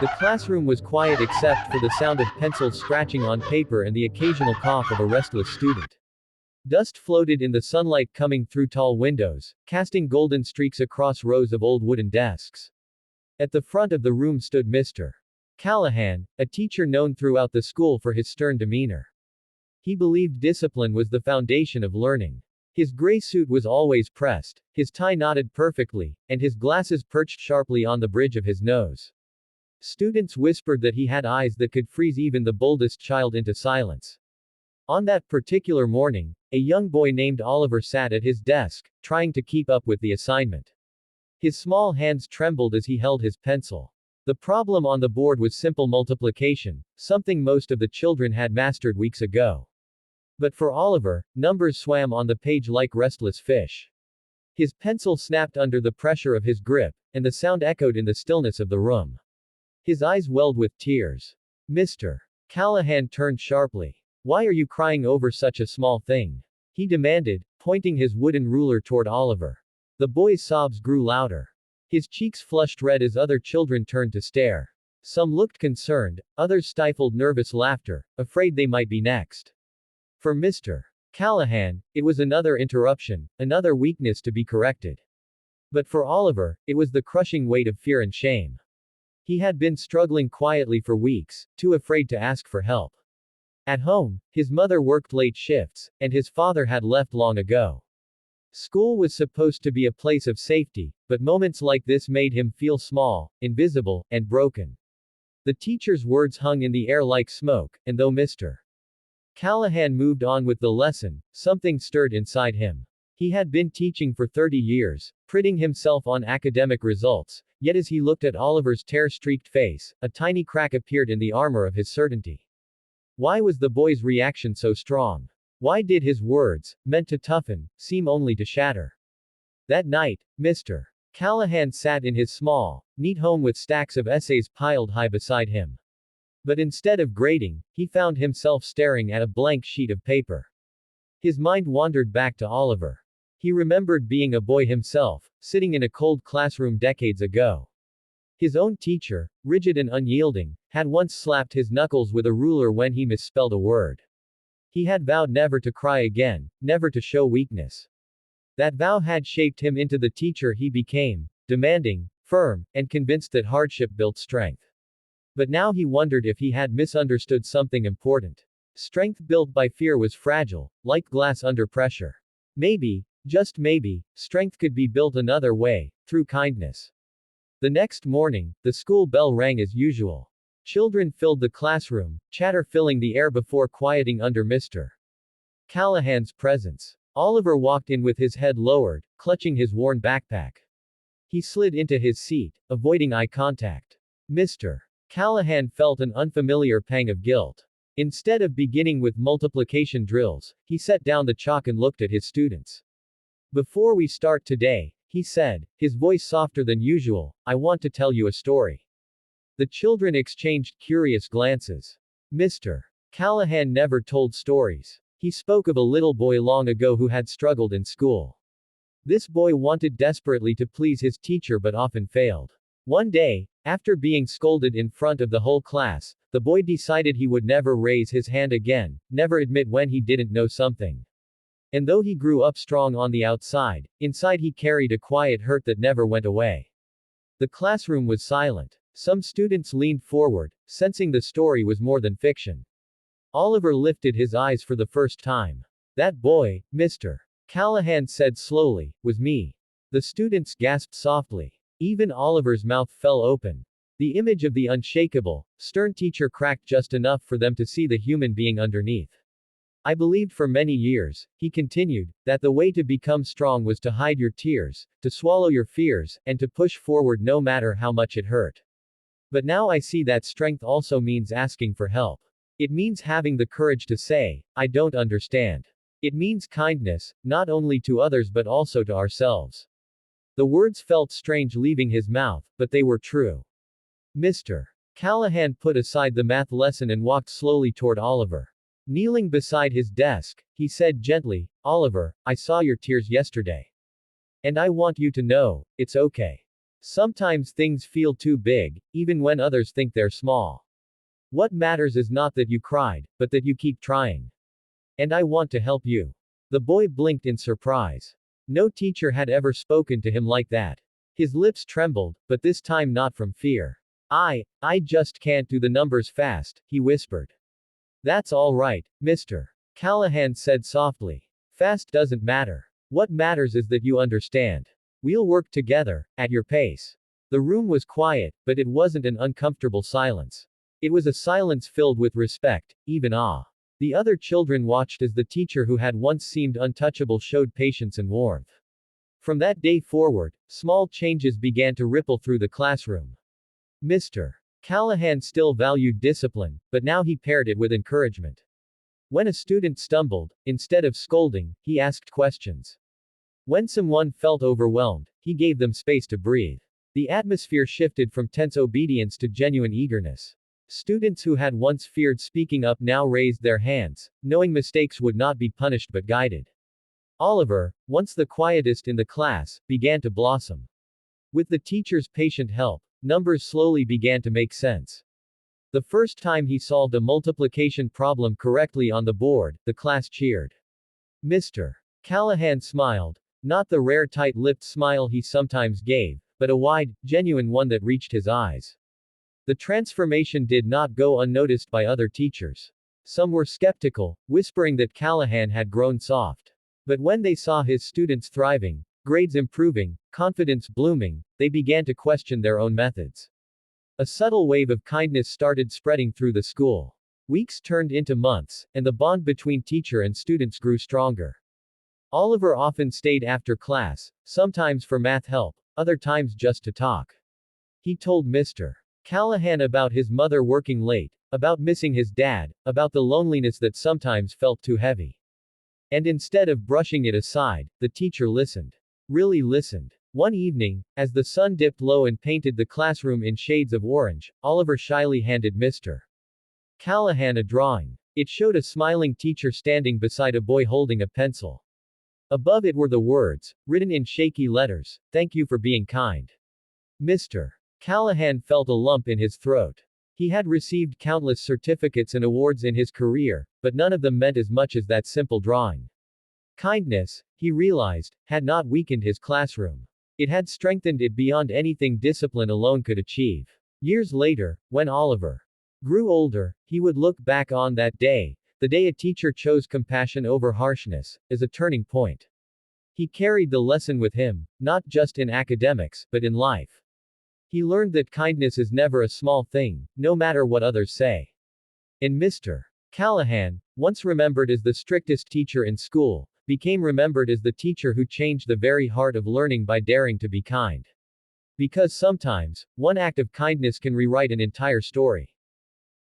The classroom was quiet except for the sound of pencils scratching on paper and the occasional cough of a restless student. Dust floated in the sunlight coming through tall windows, casting golden streaks across rows of old wooden desks. At the front of the room stood Mr. Callahan, a teacher known throughout the school for his stern demeanor. He believed discipline was the foundation of learning. His gray suit was always pressed, his tie knotted perfectly, and his glasses perched sharply on the bridge of his nose. Students whispered that he had eyes that could freeze even the boldest child into silence. On that particular morning, a young boy named Oliver sat at his desk, trying to keep up with the assignment. His small hands trembled as he held his pencil. The problem on the board was simple multiplication, something most of the children had mastered weeks ago. But for Oliver, numbers swam on the page like restless fish. His pencil snapped under the pressure of his grip, and the sound echoed in the stillness of the room. His eyes welled with tears. Mr. Callahan turned sharply. "Why are you crying over such a small thing?" he demanded, pointing his wooden ruler toward Oliver. The boy's sobs grew louder. His cheeks flushed red as other children turned to stare. Some looked concerned, others stifled nervous laughter, afraid they might be next. For Mr. Callahan, it was another interruption, another weakness to be corrected. But for Oliver, it was the crushing weight of fear and shame. He had been struggling quietly for weeks, too afraid to ask for help. At home, his mother worked late shifts, and his father had left long ago. School was supposed to be a place of safety, but moments like this made him feel small, invisible, and broken. The teacher's words hung in the air like smoke, and though Mr. Callahan moved on with the lesson, something stirred inside him. He had been teaching for 30 years, priding himself on academic results, yet as he looked at Oliver's tear-streaked face, a tiny crack appeared in the armor of his certainty. Why was the boy's reaction so strong? Why did his words, meant to toughen, seem only to shatter? That night, Mr. Callahan sat in his small, neat home with stacks of essays piled high beside him. But instead of grading, he found himself staring at a blank sheet of paper. His mind wandered back to Oliver. He remembered being a boy himself, sitting in a cold classroom decades ago. His own teacher, rigid and unyielding, had once slapped his knuckles with a ruler when he misspelled a word. He had vowed never to cry again, never to show weakness. That vow had shaped him into the teacher he became, demanding, firm, and convinced that hardship built strength. But now he wondered if he had misunderstood something important. Strength built by fear was fragile, like glass under pressure. Maybe, just maybe, strength could be built another way, through kindness. The next morning, the school bell rang as usual. Children filled the classroom, chatter filling the air before quieting under Mr. Callahan's presence. Oliver walked in with his head lowered, clutching his worn backpack. He slid into his seat, avoiding eye contact. Mr. Callahan felt an unfamiliar pang of guilt. Instead of beginning with multiplication drills, he set down the chalk and looked at his students. "Before we start today," he said, his voice softer than usual, "I want to tell you a story." The children exchanged curious glances. Mr. Callahan never told stories. He spoke of a little boy long ago who had struggled in school. This boy wanted desperately to please his teacher but often failed. One day, after being scolded in front of the whole class, the boy decided he would never raise his hand again, never admit when he didn't know something. And though he grew up strong on the outside, inside he carried a quiet hurt that never went away. The classroom was silent. Some students leaned forward, sensing the story was more than fiction. Oliver lifted his eyes for the first time. "That boy, Mr. Callahan said slowly, was me." The students gasped softly. Even Oliver's mouth fell open. The image of the unshakable, stern teacher cracked just enough for them to see the human being underneath. "I believed for many years," he continued, "that the way to become strong was to hide your tears, to swallow your fears, and to push forward no matter how much it hurt. But now I see that strength also means asking for help. It means having the courage to say, 'I don't understand.' It means kindness, not only to others but also to ourselves." The words felt strange leaving his mouth, but they were true. Mr. Callahan put aside the math lesson and walked slowly toward Oliver. Kneeling beside his desk, he said gently, "Oliver, I saw your tears yesterday. And I want you to know, it's okay. Sometimes things feel too big, even when others think they're small. What matters is not that you cried, but that you keep trying. And I want to help you. The boy blinked in surprise. No teacher had ever spoken to him like that. His lips trembled, but this time not from fear. I just can't do the numbers fast, he whispered. That's all right, mister. Callahan said softly. Fast doesn't matter. What matters is that you understand. We'll work together, at your pace. The room was quiet, but it wasn't an uncomfortable silence. It was a silence filled with respect, even awe. The other children watched as the teacher who had once seemed untouchable showed patience and warmth. From that day forward, small changes began to ripple through the classroom. Mr. Callahan still valued discipline, but now he paired it with encouragement. When a student stumbled, instead of scolding, he asked questions. When someone felt overwhelmed, he gave them space to breathe. The atmosphere shifted from tense obedience to genuine eagerness. Students who had once feared speaking up now raised their hands, knowing mistakes would not be punished but guided. Oliver, once the quietest in the class, began to blossom. With the teacher's patient help, numbers slowly began to make sense. The first time he solved a multiplication problem correctly on the board, the class cheered. Mr. Callahan smiled, not the rare tight-lipped smile he sometimes gave, but a wide, genuine one that reached his eyes. The transformation did not go unnoticed by other teachers. Some were skeptical, whispering that Callahan had grown soft. But when they saw his students thriving, grades improving, confidence blooming, they began to question their own methods. A subtle wave of kindness started spreading through the school. Weeks turned into months, and the bond between teacher and students grew stronger. Oliver often stayed after class, sometimes for math help, other times just to talk. He told Mr. Callahan about his mother working late, about missing his dad, about the loneliness that sometimes felt too heavy. And instead of brushing it aside, the teacher listened. Really listened. One evening, as the sun dipped low and painted the classroom in shades of orange, Oliver shyly handed Mr. Callahan a drawing. It showed a smiling teacher standing beside a boy holding a pencil. Above it were the words, written in shaky letters, "Thank you for being kind." Mr. Callahan felt a lump in his throat. He had received countless certificates and awards in his career, but none of them meant as much as that simple drawing. Kindness, he realized, had not weakened his classroom. It had strengthened it beyond anything discipline alone could achieve. Years later, when Oliver grew older, he would look back on that day, the day a teacher chose compassion over harshness, as a turning point. He carried the lesson with him, not just in academics, but in life. He learned that kindness is never a small thing, no matter what others say. And Mr. Callahan, once remembered as the strictest teacher in school, became remembered as the teacher who changed the very heart of learning by daring to be kind. Because sometimes, one act of kindness can rewrite an entire story.